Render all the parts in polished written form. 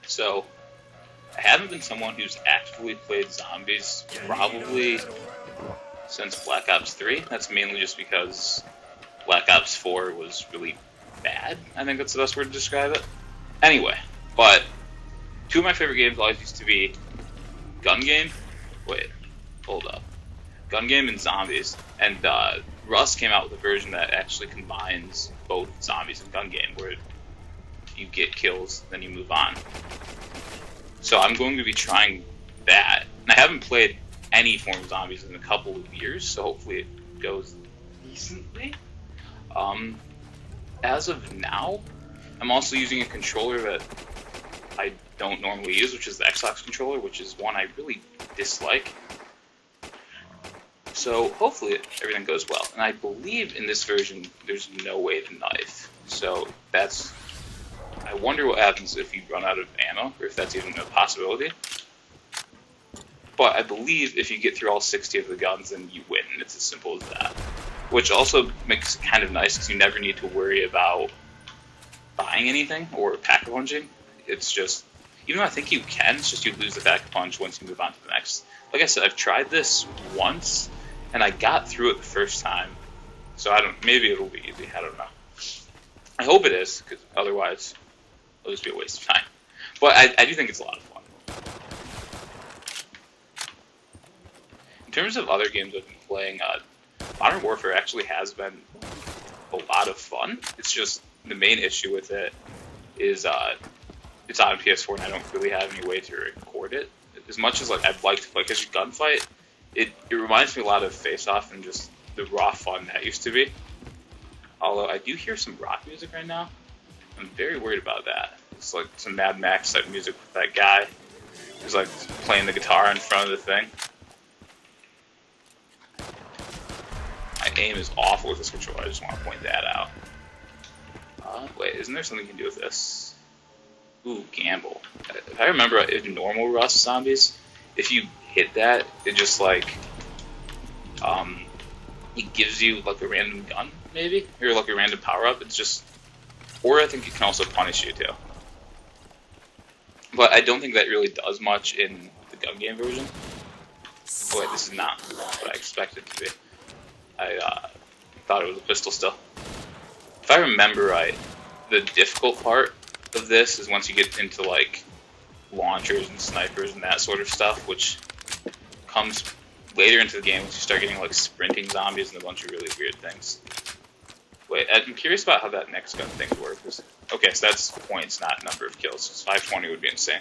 So I haven't been someone who's actively played zombies probably since Black Ops 3. That's mainly just because Black Ops 4 was really bad. I think that's the best word to describe it. Anyway, but two of my favorite games always used to be Gun Game. Wait, hold up. Gun Game and Zombies. And Rust came out with a version that actually combines both Zombies and Gun Game, where you get kills, then you move on. So I'm going to be trying that. And I haven't played any form of Zombies in a couple of years, so hopefully it goes decently. As of now, I'm also using a controller that I don't normally use, which is the Xbox controller, which is one I really dislike. So hopefully everything goes well. And I believe in this version there's no way to knife. So that's... I wonder what happens if you run out of ammo, or if that's even a possibility. But I believe if you get through all 60 of the guns, then you win. It's as simple as that. Which also makes it kind of nice, because you never need to worry about buying anything or pack-a-punching. It's just, even though I think you can, it's just you lose the pack-a-punch once you move on to the next. Like I said, I've tried this once, and I got through it the first time. So maybe it'll be easy, I don't know. I hope it is, because otherwise it'll just be a waste of time. But I do think it's a lot of fun. In terms of other games I've been playing, Modern Warfare actually has been a lot of fun. It's just the main issue with it is it's on PS4 and I don't really have any way to record it. As much as I'd like to play, because you gunfight, it reminds me a lot of Face Off and just the raw fun that used to be. Although I do hear some rock music right now. I'm very worried about that. It's like some Mad Max type music with that guy who's like playing the guitar in front of the thing. My aim is awful with this controller, I just want to point that out. Wait, isn't there something you can do with this? Ooh, gamble. If I remember, in normal Rust zombies, if you hit that, it just like, it gives you like a random gun, maybe? Or like a random power-up. It's just, or I think it can also punish you too. But I don't think that really does much in the Gun Game version. Oh wait, this is not what I expected it to be. I thought it was a pistol still. If I remember right, the difficult part of this is once you get into like launchers and snipers and that sort of stuff, which comes later into the game once you start getting like sprinting zombies and a bunch of really weird things. Wait, I'm curious about how that next gun thing works. Okay, so that's points, not number of kills. So 520 would be insane.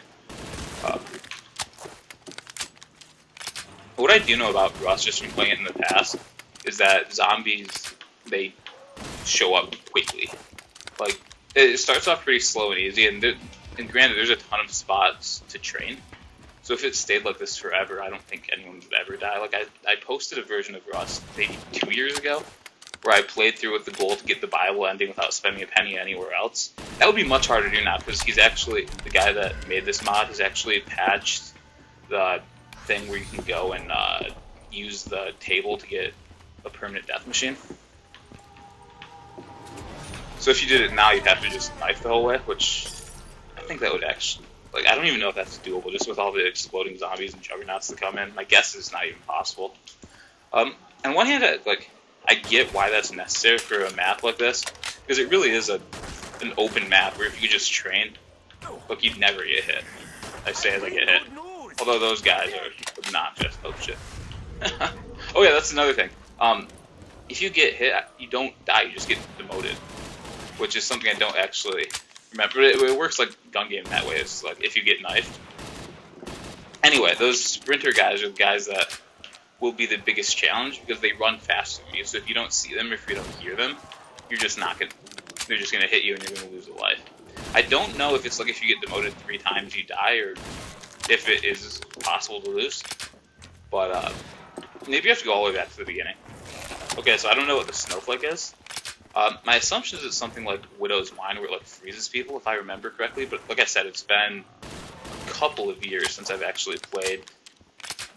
What I do know about Rust, just from playing it in the past, is that zombies, they show up quickly. Like, it starts off pretty slow and easy, and granted, there's a ton of spots to train. So if it stayed like this forever, I don't think anyone would ever die. Like, I posted a version of Rust maybe 2 years ago, where I played through with the goal to get the Bible ending without spending a penny anywhere else. That would be much harder to do now, because he's actually, the guy that made this mod has actually patched the thing where you can go and use the table to get a permanent death machine. So if you did it now, you'd have to just knife the whole way, which I think that would actually, like, I don't even know if that's doable, just with all the exploding zombies and juggernauts that come in. My guess is not even possible. On one hand, I get why that's necessary for a map like this, because it really is an open map where if you just train, look, you'd never get hit. I say as I get hit. Although those guys are obnoxious. Oh shit. Oh yeah, that's another thing. If you get hit, you don't die, you just get demoted. Which is something I don't actually remember. It works like Gun Game that way. It's like if you get knifed. Anyway, those sprinter guys are the guys that will be the biggest challenge because they run faster than you. So if you don't see them, if you don't hear them, you're just not gonna. They're just gonna hit you and you're gonna lose a life. I don't know if it's like if you get demoted 3 times you die, or if it is possible to lose. But maybe you have to go all the way back to the beginning. Okay, so I don't know what the snowflake is. My assumption is it's something like Widow's Wine, where it like freezes people, if I remember correctly. But like I said, it's been a couple of years since I've actually played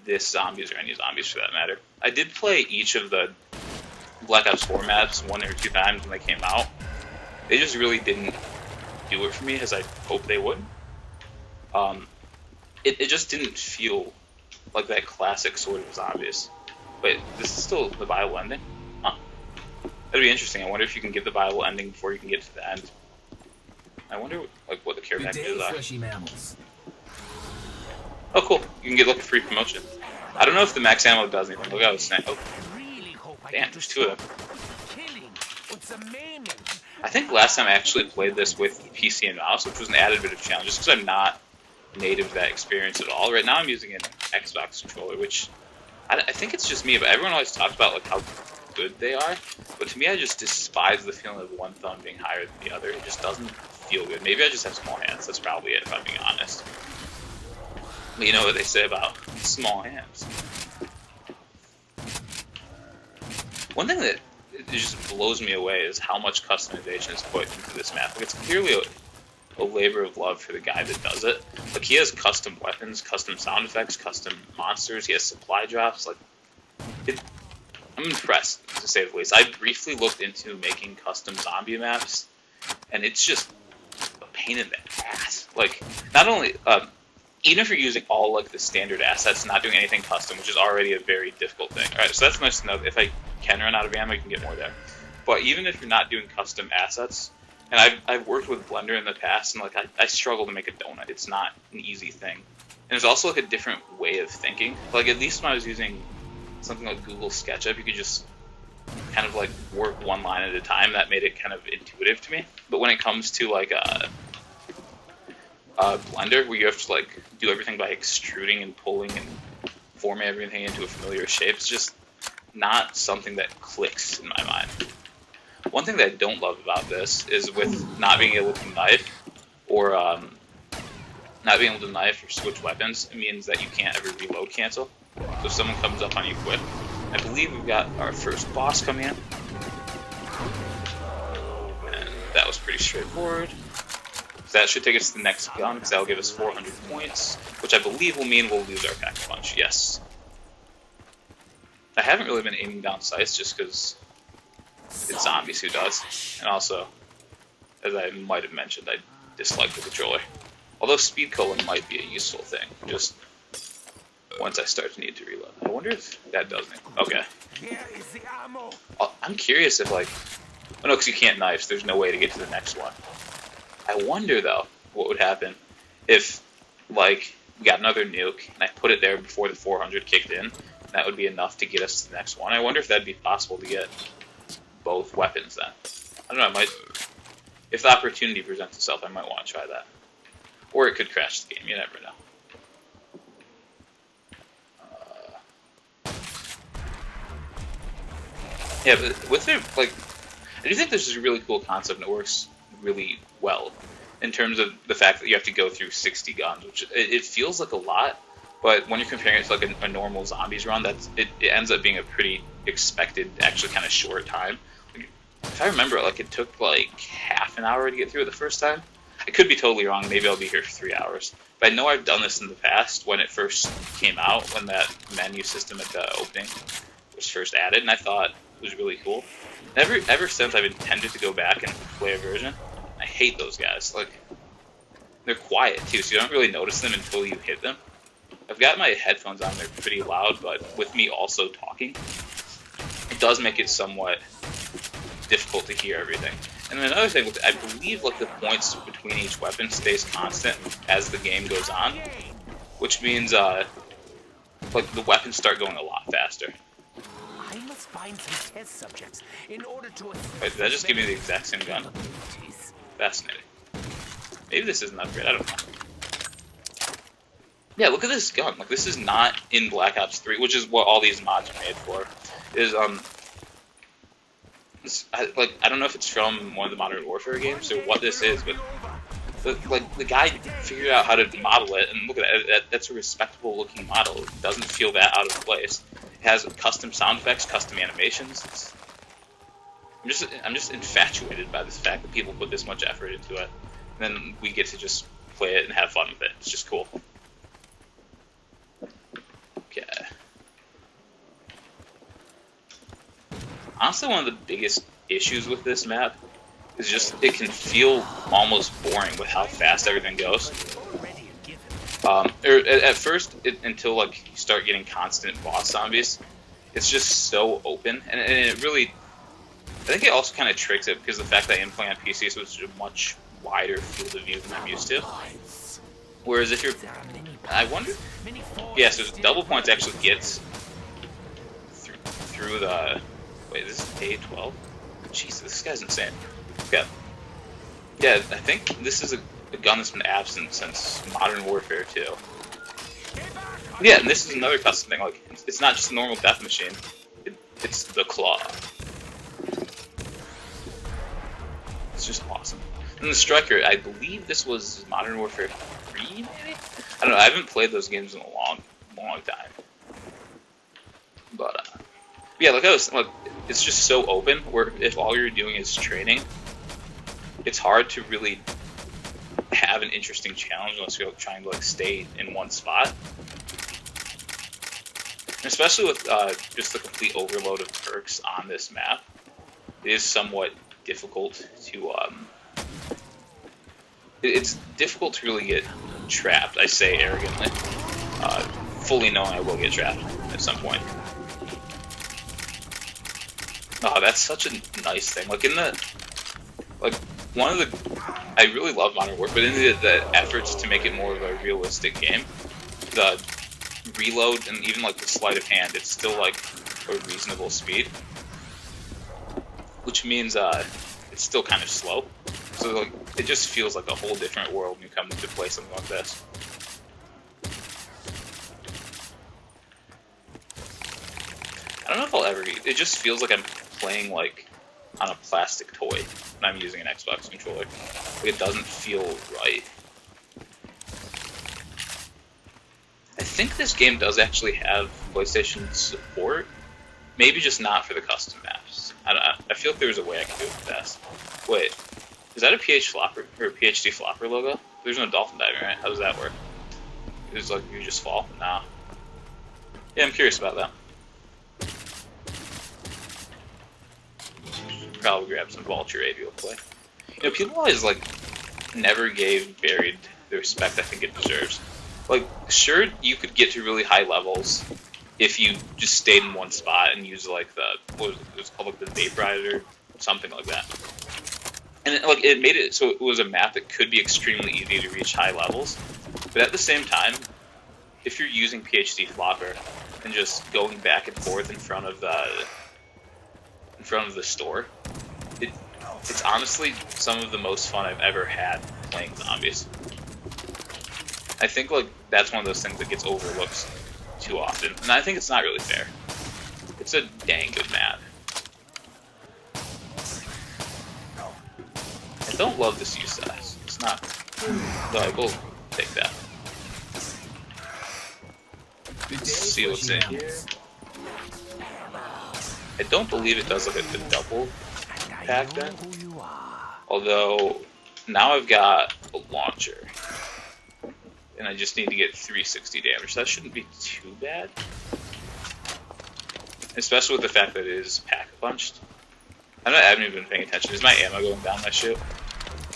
this zombies, or any zombies for that matter. I did play each of the Black Ops 4 maps 1 or 2 times when they came out. They just really didn't do it for me as I hoped they would. It just didn't feel like that classic sort of zombies. Wait, this is still the viable ending? Huh. That'd be interesting. I wonder if you can get the viable ending before you can get to the end. I wonder like what the care packages are. Oh, cool. You can get like a free promotion. I don't know if the max ammo does anything. Look at this snake. Oh, damn, there's two of them. I think last time I actually played this with PC and mouse, which was an added bit of challenge, just because I'm not native to that experience at all. Right now I'm using an Xbox controller, which I think it's just me, but everyone always talks about like how good they are. But to me, I just despise the feeling of one thumb being higher than the other. It just doesn't feel good. Maybe I just have small hands. That's probably it, if I'm being honest. But you know what they say about small hands. One thing that it just blows me away is how much customization is put into this map. Like, it's clearly a labor of love for the guy that does it. Like, he has custom weapons, custom sound effects, custom monsters. He has supply drops. Like, I'm impressed, to say the least. I briefly looked into making custom zombie maps, and it's just a pain in the ass. Like, not only even if you're using all like the standard assets, not doing anything custom, which is already a very difficult thing. All right, so that's nice to know. If I can run out of ammo, you can get more there. But even if you're not doing custom assets, and I've worked with Blender in the past, and like I struggle to make a donut. It's not an easy thing. And there's also like a different way of thinking. Like at least when I was using something like Google SketchUp, you could just kind of like work one line at a time. That made it kind of intuitive to me. But when it comes to like Blender, where you have to like do everything by extruding and pulling and forming everything into a familiar shape, it's just not something that clicks in my mind. One thing that I don't love about this is with not being able to knife or not being able to knife or switch weapons, it means that you can't ever reload cancel. So if someone comes up on you quick, I believe we've got our first boss coming in, and that was pretty straightforward. So that should take us to the next gun, because that will give us 400 points, which I believe will mean we'll lose our pack-a-punch. Yes. I haven't really been aiming down sights just because it's zombies who does. And also, as I might have mentioned, I dislike the controller. Although speed culling might be a useful thing, just once I start to need to reload. I wonder if that does anything. Okay. I'm curious if like... Oh no, because you can't knife, so there's no way to get to the next one. I wonder, though, what would happen if, like, we got another nuke, and I put it there before the 400 kicked in, and that would be enough to get us to the next one. I wonder if that'd be possible to get both weapons then. I don't know, I might... If the opportunity presents itself, I might want to try that. Or it could crash the game, you never know. Yeah, but with their, like... I do think this is a really cool concept, and it works really well in terms of the fact that you have to go through 60 guns, which it feels like a lot, but when you're comparing it to like a normal zombies run, it ends up being a pretty expected, actually kind of short time. Like, if I remember, like it took like half an hour to get through it the first time. I could be totally wrong. Maybe I'll be here for 3 hours. But I know I've done this in the past when it first came out, when that menu system at the opening was first added, and I thought it was really cool. Ever since, I've intended to go back and play a version. I hate those guys. Like, they're quiet too, so you don't really notice them until you hit them. I've got my headphones on; they're pretty loud, but with me also talking, it does make it somewhat difficult to hear everything. And then another thing, I believe like the points between each weapon stays constant as the game goes on, which means like the weapons start going a lot faster. I must find some test subjects in order to... Wait, did that just give me the exact same gun? Fascinating. Maybe this isn't upgrade, I don't know. Yeah, look at this gun. Like, this is not in Black Ops 3, which is what all these mods are made for. I don't know if it's from one of the Modern Warfare games or what this is, but the guy figured out how to model it, and look at that. That's a respectable looking model. It doesn't feel that out of place. It has custom sound effects, custom animations. I'm just infatuated by this fact that people put this much effort into it, and then we get to just play it and have fun with it. It's just cool. Okay. Honestly, one of the biggest issues with this map is just it can feel almost boring with how fast everything goes. At first, until like you start getting constant boss zombies, it's just so open, and it really, I think it also kind of tricks it because the fact that I am playing on PC, so it's a much wider field of view than I'm used to. Whereas if you're, I wonder, yeah, so double points actually gets through the, wait, this is A12? Jeez, this guy's insane. Okay. Yeah, I think this is a gun that's been absent since Modern Warfare 2. Yeah, and this is another custom thing, like, it's not just a normal death machine, it's the claw. It's just awesome. And the Striker, I believe this was Modern Warfare 3, maybe? I don't know, I haven't played those games in a long time. But, yeah, like I was, like, it's just so open, where if all you're doing is training, it's hard to really have an interesting challenge unless you're trying to, like, stay in one spot. And especially with just the complete overload of perks on this map, it is somewhat difficult to, it's difficult to really get trapped, I say arrogantly, fully knowing I will get trapped at some point. Oh, that's such a nice thing. Like, in the, like, one of the, I really love Modern Warfare, but in the efforts to make it more of a realistic game, the reload and even, like, the sleight of hand, it's still, like, a reasonable speed. Which means, it's still kind of slow. So, like, it just feels like a whole different world when you come to play something like this. I don't know if I'll ever get, it just feels like I'm playing, like, on a plastic toy when I'm using an Xbox controller. Like, it doesn't feel right. I think this game does actually have PlayStation support. Maybe just not for the custom maps. I feel like there's a way I can do it with this. Wait, is that a PhD flopper logo? There's no dolphin diving, right? How does that work? It's like you just fall? Nah. Yeah, I'm curious about that. Probably grab some Vulture AV real quick. You know, people always, like, never gave Buried the respect I think it deserves. Like, sure, you could get to really high levels if you just stayed in one spot and used, like, the, what was it? It was called, like, the Vaporizer, something like that. And, it made it so it was a map that could be extremely easy to reach high levels. But at the same time, if you're using PhD Flopper and just going back and forth in front of the store, it's honestly some of the most fun I've ever had playing zombies. I think, like, that's one of those things that gets overlooked too often, and I think it's not really fair. It's a dang good map. I don't love this USS. It's not, though I will take that. Let's see what's in here. I don't believe it does, like, a double pack then. Although, now I've got a launcher. And I just need to get 360 damage. That shouldn't be too bad. Especially with the fact that it is pack-punched. I haven't even been paying attention. Is my ammo going down my ship?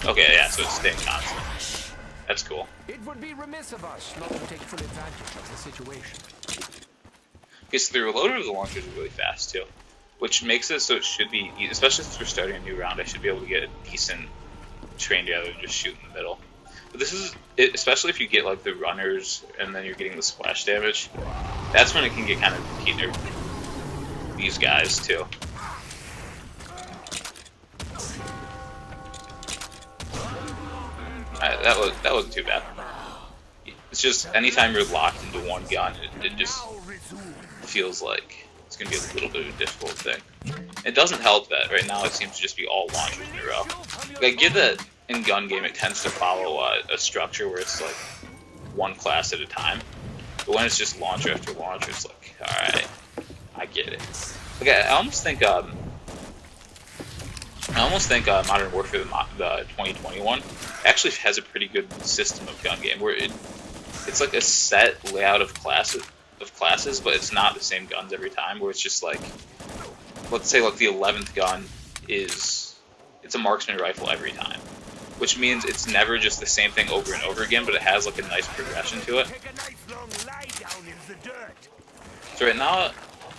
Okay, yeah, so it's staying constant. That's cool. It would be remiss of us not to take full advantage of the situation. Okay, so the reloader of the launcher is really fast, too. Which makes it so it should be, especially since we're starting a new round, I should be able to get a decent train together and just shoot in the middle. But this is, especially if you get, like, the runners and then you're getting the splash damage, that's when it can get kind of peter. These guys, too. That wasn't too bad. It's just, anytime you're locked into one gun, it just feels like it's going to be a little bit of a difficult thing. It doesn't help that right now it seems to just be all launchers in a row. Like, I get that in gun game it tends to follow a structure where it's like one class at a time, but when it's just launcher after launcher, it's like, alright, I get it. Like, I almost think Modern Warfare, the 2021, actually has a pretty good system of gun game where it's like a set layout of classes, but it's not the same guns every time. Where it's just like, let's say, like, the 11th gun it's a marksman rifle every time, which means it's never just the same thing over and over again, but it has like a nice progression to it. So right now,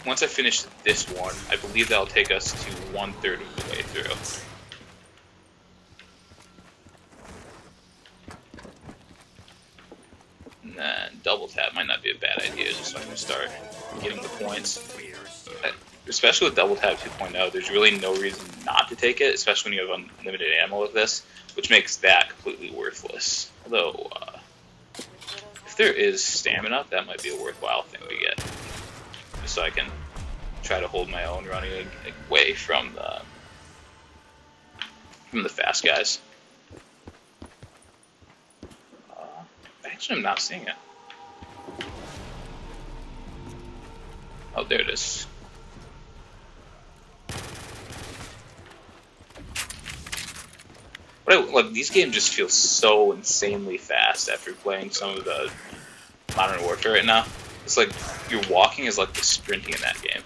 once I finish this one, I believe that'll take us to 1/3 of the way through. And then double tap might not be a bad idea, just so I can start getting the points. Especially with double tap 2.0, there's really no reason not to take it, especially when you have unlimited ammo with this, which makes that completely worthless. Although, if there is stamina, that might be a worthwhile thing to get, just so I can try to hold my own running away from the fast guys. Actually, I'm not seeing it. Oh, there it is. Like, these games just feel so insanely fast after playing some of the Modern Warfare right now. It's like your walking is like the sprinting in that game.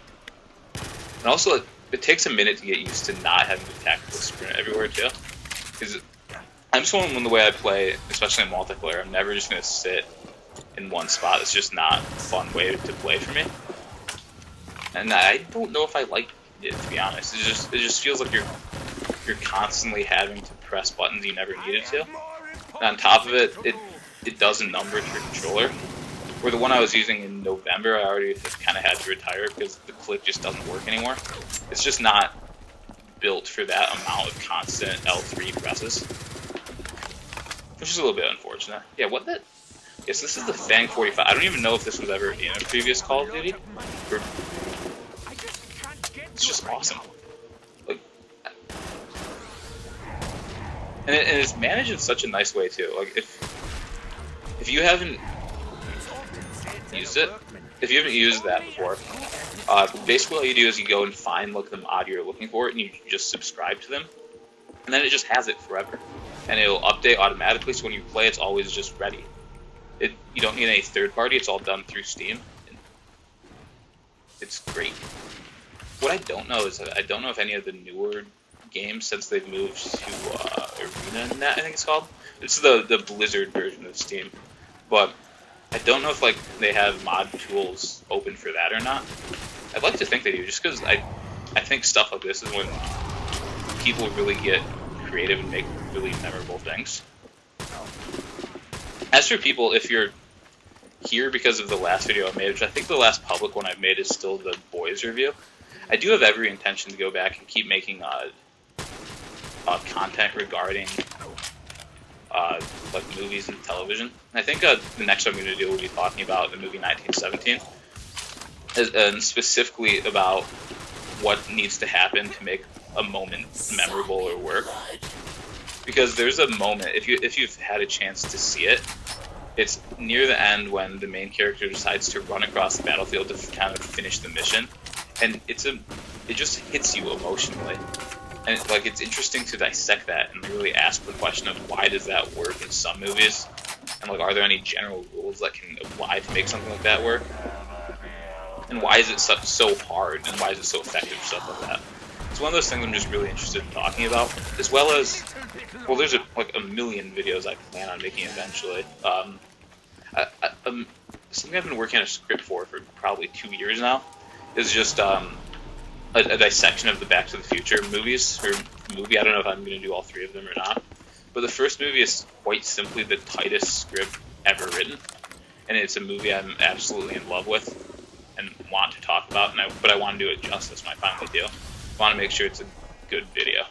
And also, like, it takes a minute to get used to not having to tactical sprint everywhere too. Because I'm just one the way I play, especially in multiplayer. I'm never just gonna sit in one spot. It's just not a fun way to play for me. And I don't know if I like it, to be honest. It just feels like you're constantly having to press buttons you never needed to. And on top of it, it does a number to your controller. Where the one I was using in November, I already kind of had to retire because the click just doesn't work anymore. It's just not built for that amount of constant L3 presses. Which is a little bit unfortunate. Yeah, what the? Yes, this is the Fang 45. I don't even know if this was ever in a previous Call of Duty. It's just awesome. Like, and it's managed in such a nice way too. Like, if you haven't used it, if you haven't used that before, basically all you do is you go and find like the mod you're looking for, and you just subscribe to them, and then it just has it forever, and it'll update automatically. So when you play, it's always just ready. You don't need any third party. It's all done through Steam. It's great. What I don't know is I don't know if any of the newer games, since they've moved to ArenaNet, I think it's called. It's the Blizzard version of Steam, but I don't know if like they have mod tools open for that or not. I'd like to think they do, just because I think stuff like this is when people really get creative and make really memorable things. As for people, if you're here because of the last video I made, which I think the last public one I've made is still the boys review, I do have every intention to go back and keep making content regarding like movies and television. I think the next one I'm going to do will be talking about the movie 1917, and specifically about what needs to happen to make a moment memorable or work. Because there's a moment, if you've had a chance to see it, it's near the end when the main character decides to run across the battlefield to kind of finish the mission, and it just hits you emotionally. And it's interesting to dissect that and really ask the question of why does that work in some movies, and like, are there any general rules that can apply to make something like that work? And why is it so hard, and why is it so effective, stuff like that. It's one of those things I'm just really interested in talking about, as well as, well, there's a million videos I plan on making eventually. Something I've been working on a script for probably 2 years now is just a dissection of the Back to the Future movies, or movie. I don't know if I'm going to do all three of them or not. But the first movie is quite simply the tightest script ever written, and it's a movie I'm absolutely in love with and want to talk about, but I want to do it justice when I finally do. I want to make sure it's a good video.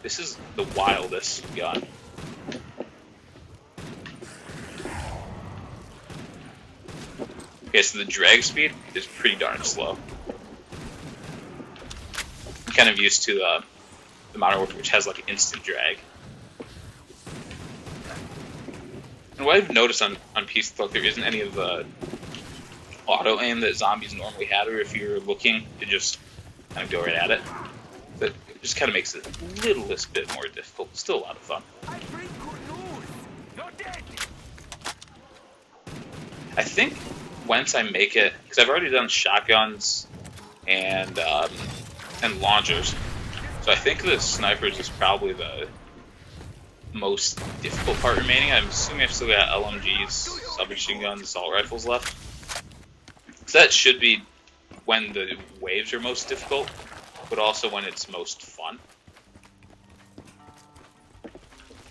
This is the wildest gun. Okay, so the drag speed is pretty darn slow. I'm kind of used to the Modern Warfare, which has like instant drag. And what I've noticed on PC, like, there isn't any of the auto aim that zombies normally have, or if you're looking to just kind of go right at it. That just kind of makes it a littlest bit more difficult. Still a lot of fun. I think once I make it, because I've already done shotguns and launchers, so I think the snipers is probably the most difficult part remaining. I'm assuming I've still got LMGs, submachine guns, assault rifles left. So that should be when the waves are most difficult, but also when it's most fun.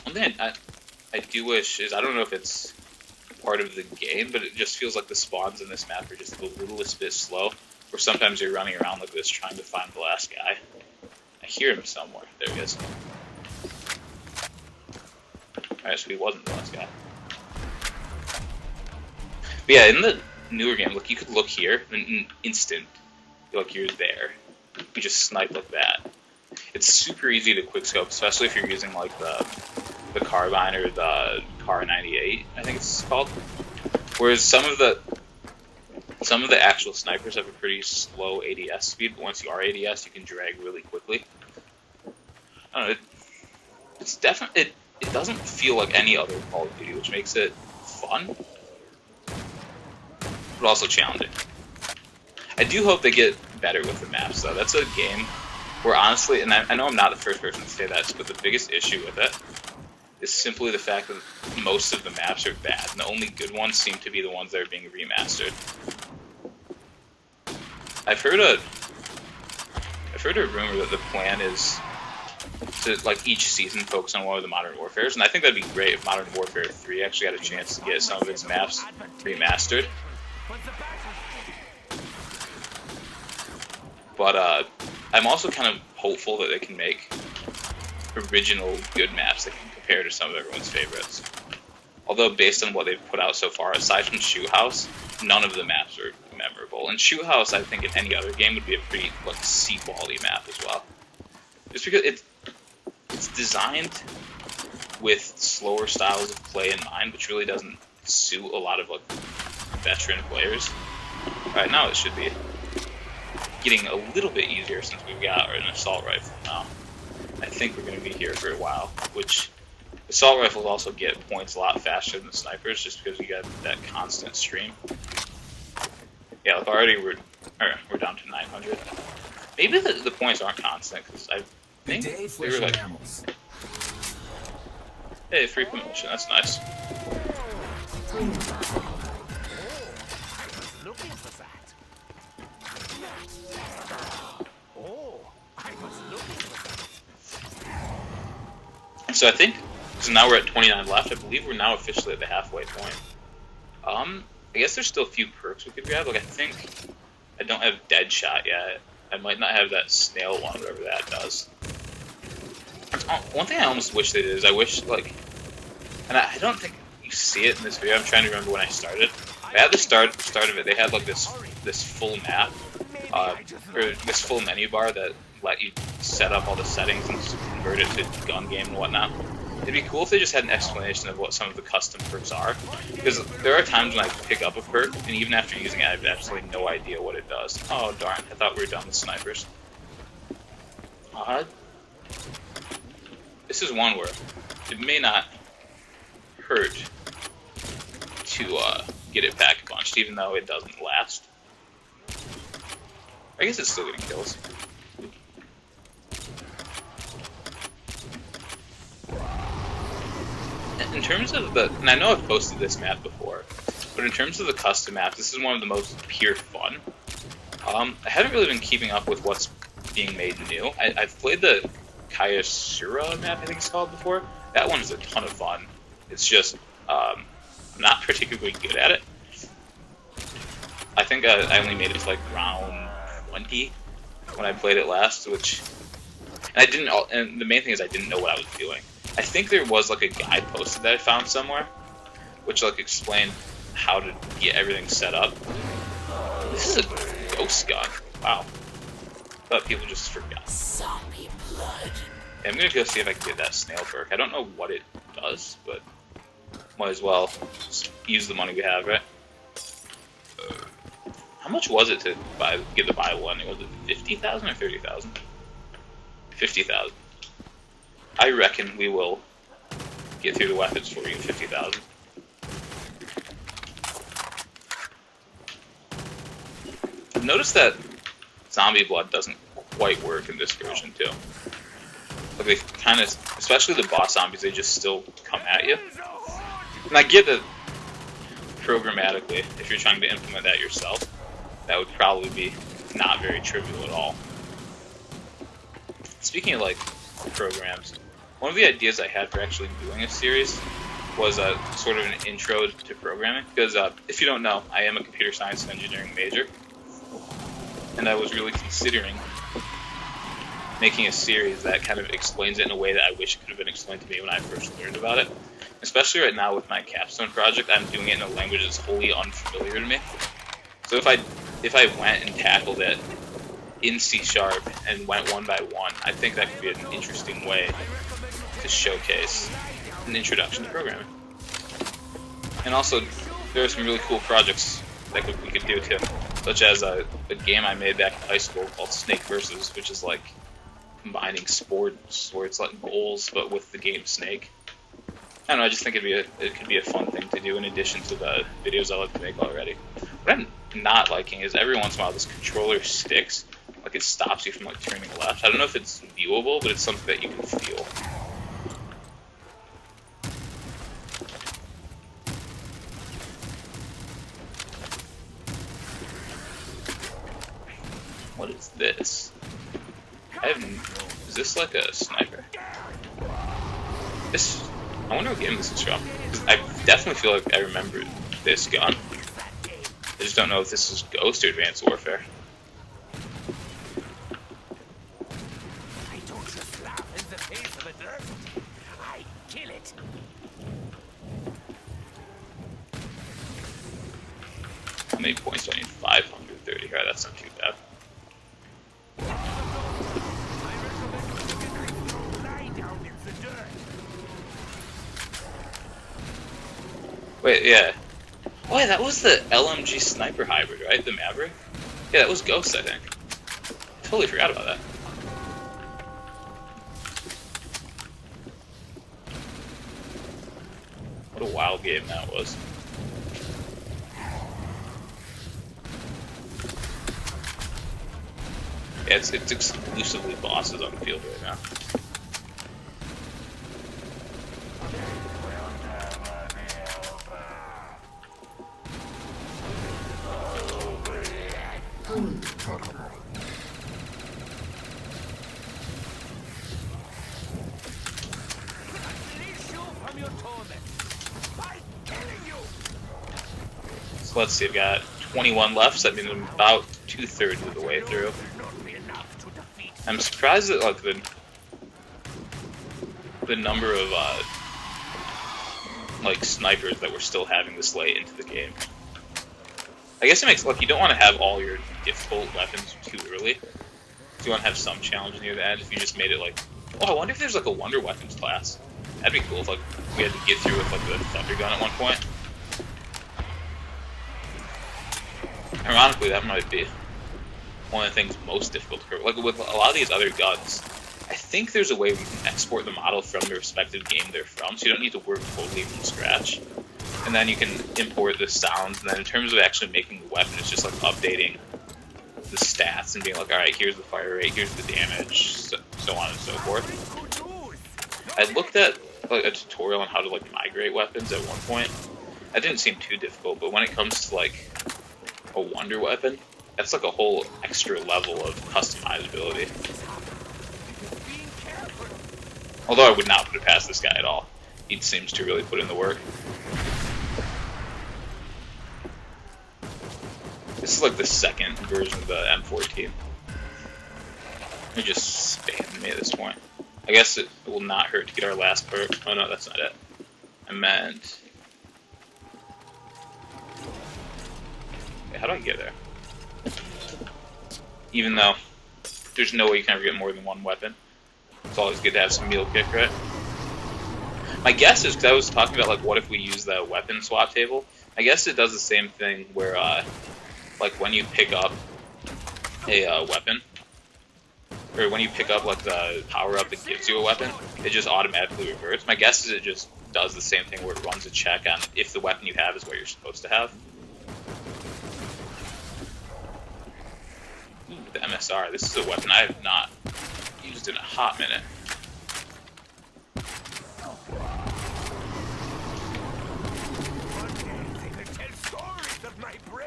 One thing I do wish is, I don't know if it's part of the game, but it just feels like the spawns in this map are just a littlest bit slow, where sometimes you're running around like this trying to find the last guy. I hear him somewhere. There he is. Alright, so he wasn't the last guy. But yeah, in the newer game, look, you could look here, and in an instant, like, you're there. You just snipe like that. It's super easy to quickscope, especially if you're using like the carbine or the Car 98, I think it's called. Whereas some of the actual snipers have a pretty slow ADS speed, but once you are ADS, you can drag really quickly. I don't know, it's definitely it doesn't feel like any other Call of Duty, which makes it fun, but also challenging. I do hope they get better with the maps, though. That's a game where, honestly, and I know I'm not the first person to say that, but the biggest issue with it is simply the fact that most of the maps are bad, and the only good ones seem to be the ones that are being remastered. I've heard a rumor that the plan is to, like, each season focus on one of the Modern Warfares, and I think that'd be great if Modern Warfare 3 actually had a chance to get some of its maps remastered. But I'm also kind of hopeful that they can make original good maps that can compare to some of everyone's favorites. Although, based on what they've put out so far, aside from Shoot House, none of the maps are memorable. And Shoot House, I think, in any other game would be a pretty, like, C-quality map as well. Just because it's designed with slower styles of play in mind, which really doesn't suit a lot of, like, veteran players. Right now, it should be getting a little bit easier since we've got an assault rifle now. I think we're going to be here for a while, which assault rifles also get points a lot faster than the snipers, just because you got that constant stream. Yeah, like already we're down to 900. Maybe the points aren't constant, because I think they were like, hey, free promotion, that's nice. Looking for that. Oh, I was looking for that. So I think, so now we're at 29 left. I believe we're now officially at the halfway point. I guess there's still a few perks we could grab. Like, I think I don't have Deadshot yet. I might not have that snail one, whatever that does. One thing I almost wish they did is I wish, like, and I don't think you see it in this video. I'm trying to remember when I started. At the start of it, they had like this full map, or this full menu bar that let you set up all the settings and convert it to gun game and whatnot. It'd be cool if they just had an explanation of what some of the custom perks are, because there are times when I pick up a perk, and even after using it, I have absolutely no idea what it does. Oh darn, I thought we were done with snipers. This is one where it may not hurt to get it back punched, even though it doesn't last. I guess it's still getting kills. In terms of and I know I've posted this map before, but in terms of the custom map, this is one of the most pure fun. I haven't really been keeping up with what's being made new. I've played the Kayasura map, I think it's called, before. That one is a ton of fun. It's just, I'm not particularly good at it. I think I only made it to like round 20 when I played it last, and the main thing is I didn't know what I was doing. I think there was like a guide posted that I found somewhere, which like explained how to get everything set up. This is a ghost gun. Wow. I thought people just forgot. Zombie blood. Yeah, I'm gonna go see if I can get that snail perk. I don't know what it does, but might as well just use the money we have, right? How much was it to get the buy one? Was it 50,000 or 30,000? 50,000. I reckon we will get through the weapons for you, 50,000. I've noticed that zombie blood doesn't quite work in this version too. Like they kind of, especially the boss zombies, they just still come at you. And I get that programmatically, if you're trying to implement that yourself, that would probably be not very trivial at all. Speaking of like programs, one of the ideas I had for actually doing a series was sort of an intro to programming. Because if you don't know, I am a computer science and engineering major, and I was really considering making a series that kind of explains it in a way that I wish it could have been explained to me when I first learned about it. Especially right now with my capstone project, I'm doing it in a language that's wholly unfamiliar to me. So if I went and tackled it in C# and went one by one, I think that could be an interesting way to showcase an introduction to programming. And also, there are some really cool projects that we could do too, such as a game I made back in high school called Snake Versus, which is like combining sports where it's like goals but with the game Snake. I don't know, I just think it could be a fun thing to do in addition to the videos I like to make already. What I'm not liking is every once in a while this controller sticks, like it stops you from like turning left. I don't know if it's viewable, but it's something that you can feel. What is this? Is this like a sniper? I wonder what game this is from. 'Cause I definitely feel like I remember this gun. I just don't know if this is Ghost or Advanced Warfare. I don't just laugh in the face of a dirt. I kill it. How many points do I need? 530. Alright, that's not too bad. Lie down in the dirt. Wait, yeah. Oh yeah, that was the LMG sniper hybrid, right? The Maverick? Yeah, that was Ghost, I think. Totally forgot about that. What a wild game that was. Yeah, it's exclusively bosses on the field right now. So let's see, I've got 21 left, so that means I'm about 2/3 of the way through. I'm surprised at like the number of like snipers that we're still having this late into the game. I guess it makes like you don't want to have all your difficult weapons too early. You want to have some challenge near the end. If you just made it like, oh, I wonder if there's like a wonder weapons class. That'd be cool if like we had to get through with like the thunder gun at one point. Ironically, that might be one of the things most difficult to cover. Like with a lot of these other guns, I think there's a way we can export the model from the respective game they're from, so you don't need to work totally from scratch. And then you can import the sounds, and then in terms of actually making the weapon, it's just like updating the stats and being like, alright, here's the fire rate, here's the damage, so on and so forth. I looked at like a tutorial on how to like migrate weapons at one point. That didn't seem too difficult, but when it comes to like a wonder weapon, that's like a whole extra level of customizability. Although I would not put it past this guy at all. He seems to really put in the work. This is like the second version of the M14. They're just spamming me at this point. I guess it will not hurt to get our last perk. Oh no, that's not it. I meant... How do I get there? Even though there's no way you can ever get more than one weapon. It's always good to have some meal kick, right? My guess is, because I was talking about like what if we use the weapon swap table, I guess it does the same thing where like when you pick up a weapon, or when you pick up like the power up that gives you a weapon, it just automatically reverts. My guess is it just does the same thing where it runs a check on if the weapon you have is what you're supposed to have. The MSR, this is a weapon I have not used in a hot minute.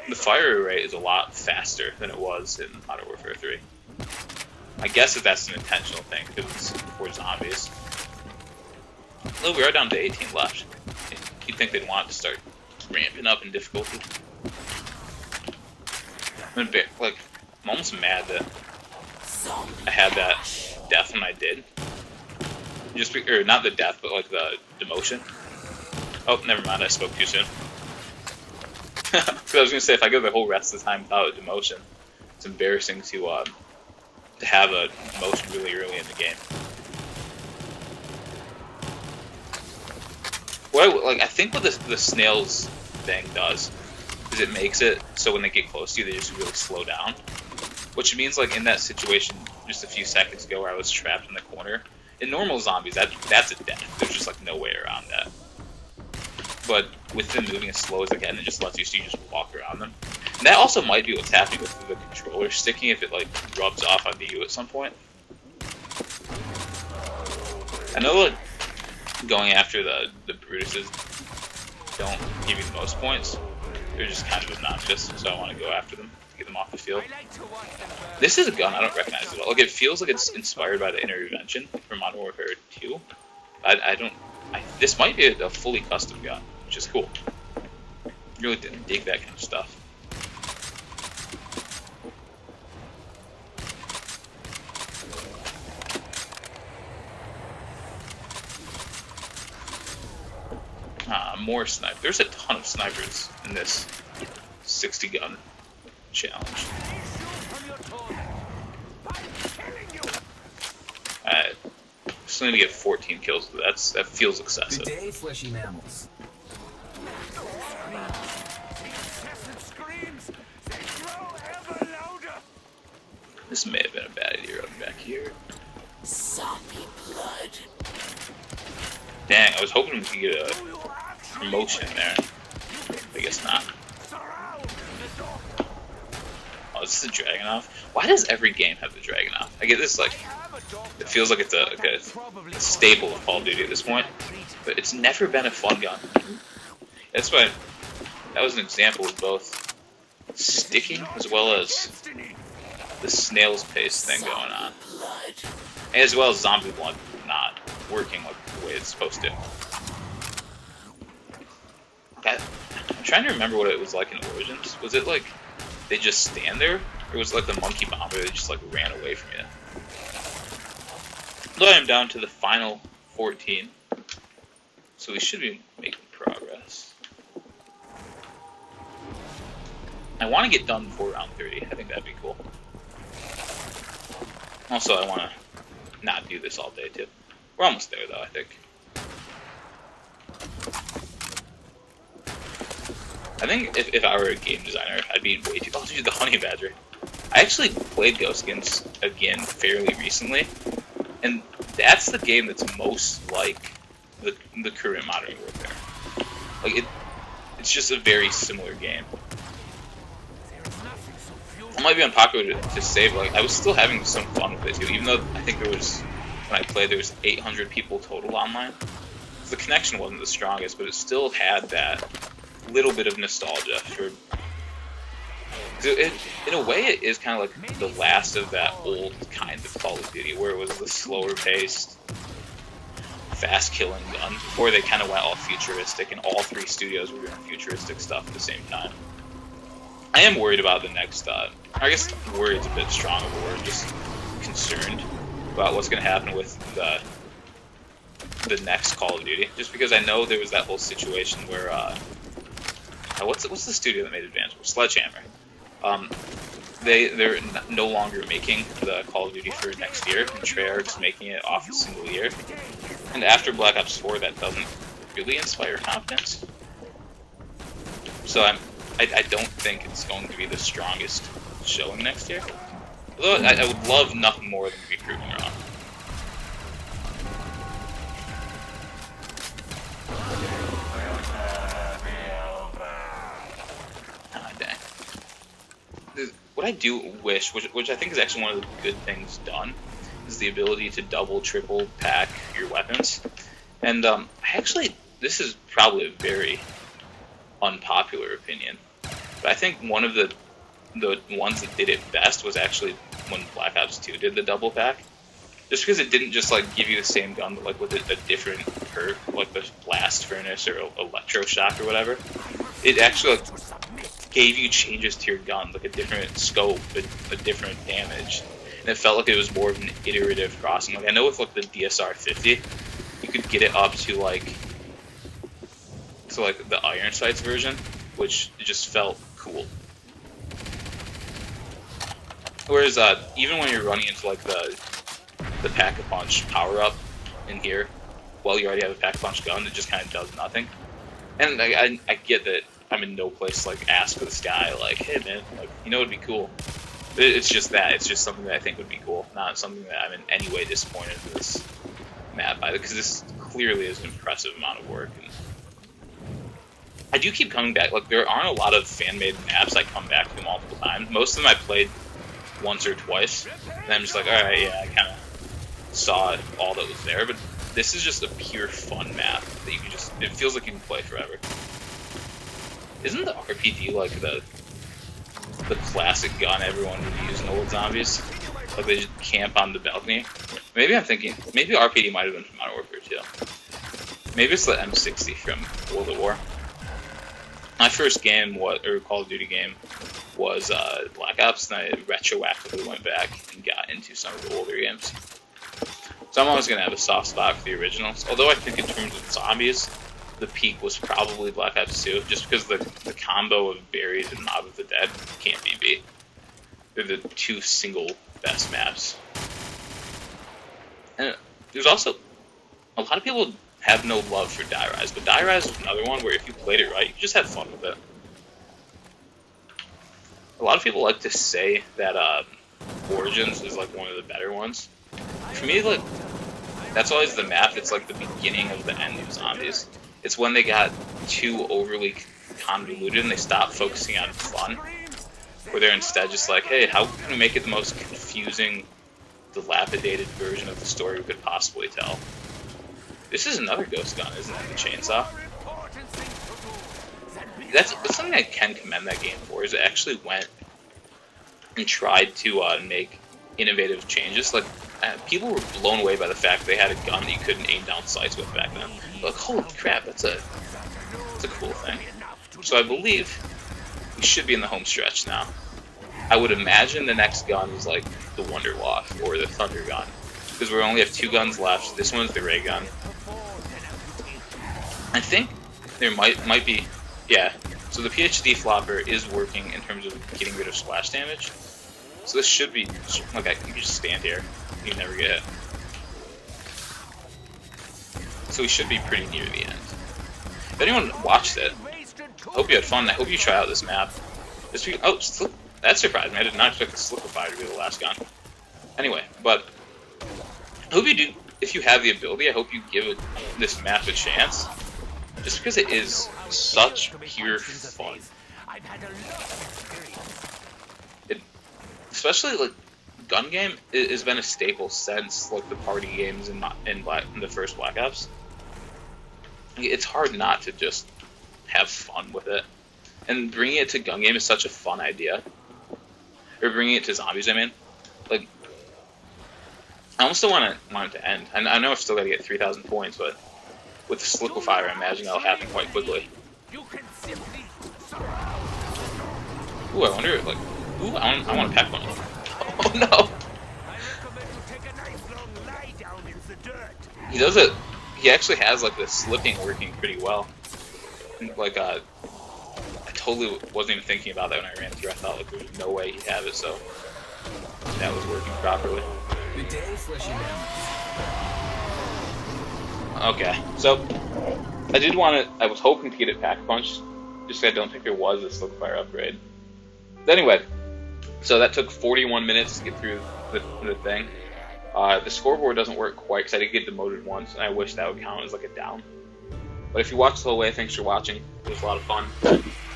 the fire rate is a lot faster than it was in Modern Warfare 3. I guess that that's an intentional thing because it's for zombies. Well, we are down to 18 left. You'd think they'd want to start ramping up in difficulty. I'm almost mad that I had that death when I did. Or not the death, but like the demotion. Oh, never mind, I spoke too soon. Because I was gonna say, if I go the whole rest of the time without a demotion, it's embarrassing to have a demotion really early in the game. I think what the snails thing does is it makes it so when they get close to you, they just really slow down. Which means, like, in that situation just a few seconds ago where I was trapped in the corner, in normal zombies, that's a death. There's just, like, no way around that. But with them moving as slow as they can, it just lets you just walk around them. And that also might be what's happening with the controller sticking if it, like, rubs off onto you at some point. I know, like, going after the Brutuses don't give you the most points. They're just kind of obnoxious, so I want to go after them to get them off the field. This is a gun I don't recognize at all. Like, it feels like it's inspired by the Intervention from Modern Warfare 2. This might be a fully custom gun, which is cool. Really didn't dig that kind of stuff. More snipers. There's a ton of snipers in this 60 gun challenge. Still need to get 14 kills. That feels excessive. Good day, fleshy mammals. This may have been a bad idea up back here. Zombie blood. Dang, I was hoping we could get a promotion there. I guess not. Oh, is this a Dragunov? Why does every game have the Dragunov? I get this, like, it feels like it's a staple of Call of Duty at this point, but it's never been a fun gun. That's why that was an example of both sticking as well as the snail's pace thing going on, as well as zombie blood not working like the way it's supposed to. I'm trying to remember what it was like in Origins. Was it like they just stand there, or was it like the monkey bomb where they just like ran away from you? Though I'm down to the final 14, so we should be making progress. I want to get done before round 30. I think that'd be cool. Also, I want to not do this all day too. We're almost there though, I think. I think if I were a game designer, I'd be way too... Oh, dude, the Honey Badger. I actually played Ghost Skins again fairly recently, and that's the game that's most like the current Modern Warfare. Like, it's just a very similar game. It might be unpopular to say, but like, I was still having some fun with it too, even though I think when I played, there was 800 people total online. The connection wasn't the strongest, but it still had that little bit of nostalgia for. In a way, it is kind of like the last of that old kind of Call of Duty, where it was the slower paced, fast killing gun, before they kind of went all futuristic, and all three studios were doing futuristic stuff at the same time. I am worried about the next, I guess worried's a bit strong of a word, just concerned about what's going to happen with the next Call of Duty, just because I know there was that whole situation where, what's the studio that made Advanced Wars? Sledgehammer. They're no longer making the Call of Duty for next year, and Treyarch's making it off a single year. And after Black Ops 4, that doesn't really inspire confidence. So I don't think it's going to be the strongest showing next year. Although I would love nothing more than to be proven wrong. What I do wish, which I think is actually one of the good things done, is the ability to double, triple pack your weapons. And this is probably a very unpopular opinion, But I think one of the ones that did it best was actually when Black Ops 2 did the double pack. Just because it didn't just like give you the same gun, but like with a different perk, like the blast furnace or electroshock or whatever. It actually like, gave you changes to your gun, like a different scope, a different damage, and it felt like it was more of an iterative crossing. Like I know with like the DSR 50, you could get it up to like the Iron Sights version, which just felt cool. Whereas even when you're running into like the Pack-a-Punch power-up in here, well, you already have a Pack-a-Punch gun that just kind of does nothing. And I get that I'm in no place to like ask for this guy, like, hey man, like, you know, it'd be cool. It's just that. It's just something that I think would be cool, not something that I'm in any way disappointed in this map by, because this clearly is an impressive amount of work. And I do keep coming back. Like, there aren't a lot of fan-made maps I come back to multiple times. Most of them I played once or twice, and I'm just like, alright, yeah, I kind of saw all that was there, but this is just a pure fun map that you can just, it feels like you can play forever. Isn't the RPD like the classic gun everyone would use in old zombies? Like they just camp on the balcony? Maybe I'm thinking, maybe RPD might have been from Modern Warfare 2. Maybe it's the M60 from World at War. My first game, or Call of Duty game, was Black Ops, and I retroactively went back and got into some of the older games. So I'm always going to have a soft spot for the originals, although I think in terms of zombies, the peak was probably Black Ops 2, just because the combo of Buried and Mob of the Dead can't be beat. They're the two single best maps. And there's also, a lot of people have no love for Die Rise, but Die Rise is another one where if you played it right, you just have fun with it. A lot of people like to say that Origins is like one of the better ones. For me, like, that's always the map that's like the beginning of the end of zombies. It's when they got too overly convoluted and they stopped focusing on fun, where they're instead just like, hey, how can we make it the most confusing, dilapidated version of the story we could possibly tell? This is another ghost gun, isn't it? The chainsaw. That's something I can commend that game for, is it actually went and tried to make innovative changes. Like, people were blown away by the fact they had a gun that you couldn't aim down sights with back then. Like, holy crap, that's a cool thing. So I believe we should be in the home stretch now. I would imagine the next gun is like the Wonder Waff or the Thunder Gun, because we only have two guns left. This one's the Ray Gun. I think there might be, yeah. So the PhD flopper is working in terms of getting rid of splash damage. So this should be, like, you can just stand here, you never get hit. So we should be pretty near the end. If anyone watched it, I hope you had fun. I hope you try out this map. Oh, that surprised me. I did not expect the Sliquify to be the last gun. Anyway, but I hope you do. If you have the ability, I hope you give this map a chance. Just because it is such pure fun. Especially like gun game has been a staple since like the party games in the first Black Ops. It's hard not to just have fun with it, and bringing it to gun game is such a fun idea. Or bringing it to zombies, I mean, like I almost don't want it to end. And I know I've still got to get 3,000 points, but with the Sliquify, I imagine that'll happen quite quickly. Ooh, I wonder, like, ooh, I want to pack one. Oh no! He does it. He actually has like the slipping working pretty well. Like, I totally wasn't even thinking about that when I ran through. I thought like there was no way he'd have it, so that was working properly. Good day, fleshy man. Okay, so I was hoping to get it Pack-a-Punch, just because I don't think there was a Sliquify upgrade. But anyway, so that took 41 minutes to get through the thing. The scoreboard doesn't work quite because I did get demoted once, and I wish that would count as like a down. But if you watched the whole way, thanks for watching. It was a lot of fun.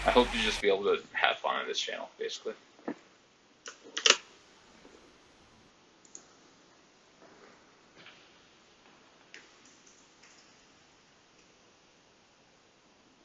I hope you just be able to have fun on this channel, basically.